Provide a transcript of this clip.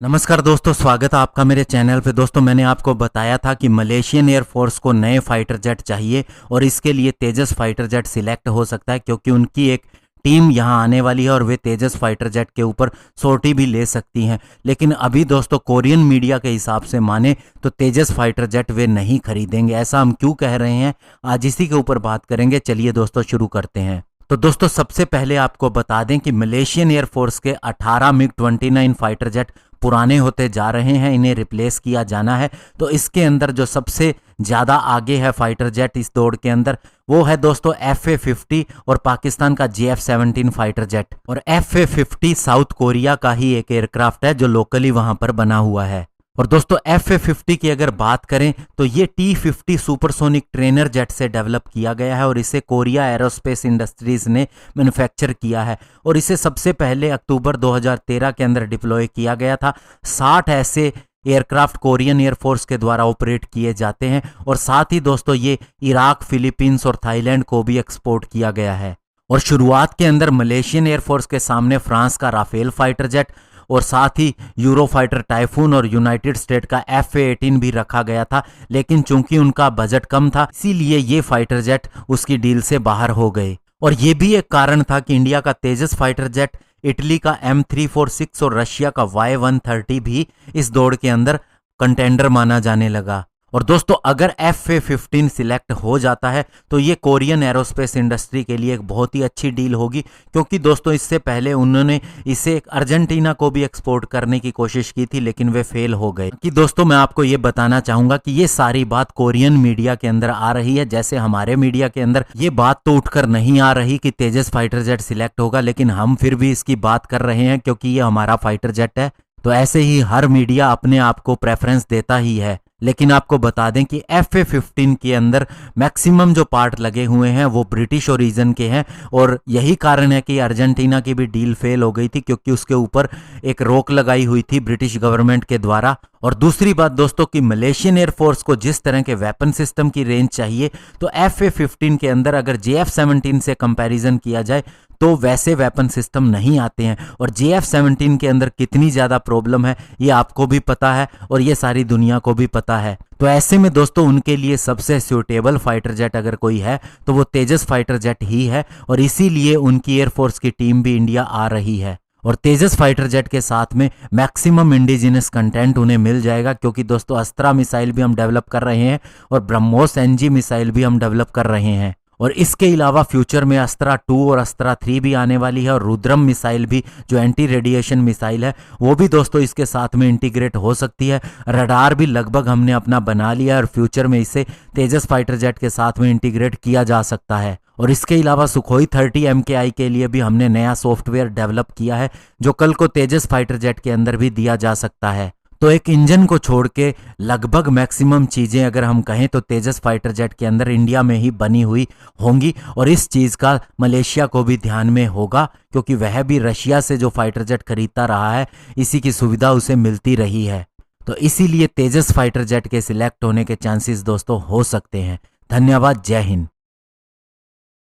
नमस्कार दोस्तों, स्वागत है आपका मेरे चैनल पे। दोस्तों, मैंने आपको बताया था कि मलेशियन एयरफोर्स को नए फाइटर जेट चाहिए और इसके लिए तेजस फाइटर जेट सिलेक्ट हो सकता है, क्योंकि उनकी एक टीम यहाँ आने वाली है और वे तेजस फाइटर जेट के ऊपर सोर्टी भी ले सकती हैं। लेकिन अभी दोस्तों, कोरियन मीडिया के हिसाब से माने तो तेजस फाइटर जेट वे नहीं खरीदेंगे। ऐसा हम क्यों कह रहे हैं, आज इसी के ऊपर बात करेंगे। चलिए दोस्तों, शुरू करते हैं। तो दोस्तों, सबसे पहले आपको बता दें कि मलेशियन एयरफोर्स के 18 मिग 29 फाइटर जेट पुराने होते जा रहे हैं, इन्हें रिप्लेस किया जाना है। तो इसके अंदर जो सबसे ज़्यादा आगे है फाइटर जेट इस दौड़ के अंदर, वो है दोस्तों FA-50 और पाकिस्तान का JF-17 फाइटर जेट। और FA-50 साउथ कोरिया का ही एक एयरक्राफ्ट है जो लोकली वहां पर बना हुआ है। और दोस्तों, FA-50 की अगर बात करें तो ये T-50 सुपरसोनिक ट्रेनर जेट से डेवलप किया गया है और इसे कोरिया एरोस्पेस इंडस्ट्रीज ने मैन्युफैक्चर किया है और इसे सबसे पहले अक्टूबर 2013 के अंदर डिप्लॉय किया गया था। 60 ऐसे एयरक्राफ्ट कोरियन एयरफोर्स के द्वारा ऑपरेट किए जाते हैं और साथ ही दोस्तों ये इराक, फिलीपींस और थाईलैंड को भी एक्सपोर्ट किया गया है। और शुरुआत के अंदर मलेशियन एयरफोर्स के सामने फ्रांस का राफेल फाइटर जेट और साथ ही यूरोफाइटर टाइफून और यूनाइटेड स्टेट का FA-18 भी रखा गया था, लेकिन चूंकि उनका बजट कम था इसीलिए ये फाइटर जेट उसकी डील से बाहर हो गए। और ये भी एक कारण था कि इंडिया का तेजस फाइटर जेट, इटली का M346 और रशिया का Y-130 भी इस दौड़ के अंदर कंटेंडर माना जाने लगा। और दोस्तों, अगर FA-15 सिलेक्ट हो जाता है तो ये कोरियन एरोस्पेस इंडस्ट्री के लिए एक बहुत ही अच्छी डील होगी, क्योंकि दोस्तों इससे पहले उन्होंने इसे अर्जेंटीना को भी एक्सपोर्ट करने की कोशिश की थी, लेकिन वे फेल हो गए। कि दोस्तों, मैं आपको ये बताना चाहूंगा कि ये सारी बात कोरियन मीडिया के अंदर आ रही है। जैसे हमारे मीडिया के अंदर ये बात तो उठकर नहीं आ रही कि तेजस फाइटर जेट सिलेक्ट होगा, लेकिन हम फिर भी इसकी बात कर रहे हैं क्योंकि ये हमारा फाइटर जेट है। तो ऐसे ही हर मीडिया अपने आप को प्रेफरेंस देता ही है। लेकिन आपको बता दें कि FA-15 के अंदर मैक्सिमम जो पार्ट लगे हुए हैं वो ब्रिटिश ओरिजिन के हैं और यही कारण है कि अर्जेंटीना की भी डील फेल हो गई थी, क्योंकि उसके ऊपर एक रोक लगाई हुई थी ब्रिटिश गवर्नमेंट के द्वारा। और दूसरी बात दोस्तों कि मलेशियन एयरफोर्स को जिस तरह के वेपन सिस्टम की रेंज चाहिए, तो FA-15 के अंदर अगर JF-17 से कंपैरिजन किया जाए तो वैसे वेपन सिस्टम नहीं आते हैं। और JF-17 के अंदर कितनी ज़्यादा प्रॉब्लम है ये आपको भी पता है और ये सारी दुनिया को भी पता है। तो ऐसे में दोस्तों, उनके लिए सबसे सूटेबल फाइटर जेट अगर कोई है तो वो तेजस फाइटर जेट ही है और इसीलिए उनकी एयरफोर्स की टीम भी इंडिया आ रही है। और तेजस फाइटर जेट के साथ में मैक्सिमम इंडिजिनस कंटेंट उन्हें मिल जाएगा, क्योंकि दोस्तों अस्त्रा मिसाइल भी हम डेवलप कर रहे हैं और ब्रह्मोस NG मिसाइल भी हम डेवलप कर रहे हैं। और इसके अलावा फ्यूचर में अस्त्रा 2 और अस्त्रा 3 भी आने वाली है और रुद्रम मिसाइल भी, जो एंटी रेडिएशन मिसाइल है, वो भी दोस्तों इसके साथ में इंटीग्रेट हो सकती है। रडार भी लगभग हमने अपना बना लिया है और फ्यूचर में इसे तेजस फाइटर जेट के साथ में इंटीग्रेट किया जा सकता है। और इसके अलावा सुखोई 30 MKI के लिए भी हमने नया सॉफ्टवेयर डेवलप किया है, जो कल को तेजस फाइटर जेट के अंदर भी दिया जा सकता है। तो एक इंजन को छोड़ के लगभग मैक्सिमम चीज़ें अगर हम कहें तो तेजस फाइटर जेट के अंदर इंडिया में ही बनी हुई होंगी। और इस चीज़ का मलेशिया को भी ध्यान में होगा, क्योंकि वह भी रशिया से जो फाइटर जेट खरीदता रहा है, इसी की सुविधा उसे मिलती रही है। तो इसीलिए तेजस फाइटर जेट के सिलेक्ट होने के चांसेस दोस्तों हो सकते हैं। धन्यवाद। जय हिंद।